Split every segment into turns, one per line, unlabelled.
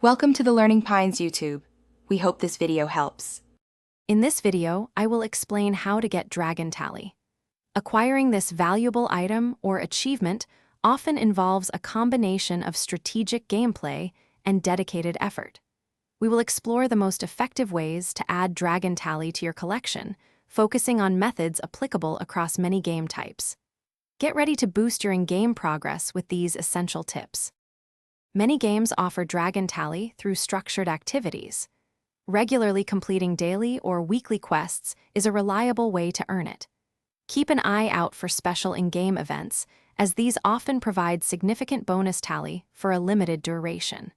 Welcome to the Learning Pines YouTube. We hope this video helps.
In this video, I will explain how to get Dragon Tally. Acquiring this valuable item or achievement often involves a combination of strategic gameplay and dedicated effort. We will explore the most effective ways to add Dragon Tally to your collection, focusing on methods applicable across many game types. Get ready to boost your in-game progress with these essential tips. Many games offer Dragon Tally through structured activities. Regularly completing daily or weekly quests is a reliable way to earn it. Keep an eye out for special in-game events, as these often provide significant bonus tally for a limited duration.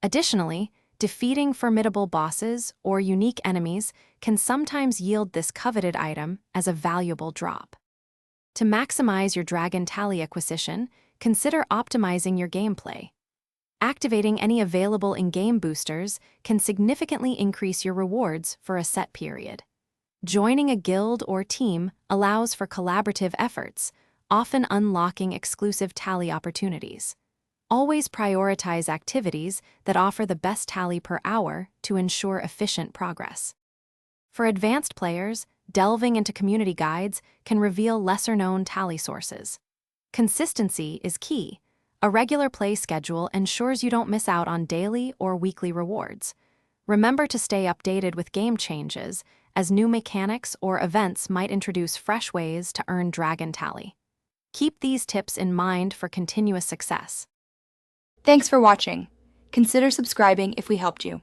Additionally, defeating formidable bosses or unique enemies can sometimes yield this coveted item as a valuable drop. To maximize your Dragon Tally acquisition, consider optimizing your gameplay. Activating any available in-game boosters can significantly increase your rewards for a set period. Joining a guild or team allows for collaborative efforts, often unlocking exclusive tally opportunities. Always prioritize activities that offer the best tally per hour to ensure efficient progress. For advanced players, delving into community guides can reveal lesser-known tally sources. Consistency is key. A regular play schedule ensures you don't miss out on daily or weekly rewards. Remember to stay updated with game changes, as new mechanics or events might introduce fresh ways to earn Dragon Tally. Keep these tips in mind for continuous success.
Thanks for watching. Consider subscribing if we helped you.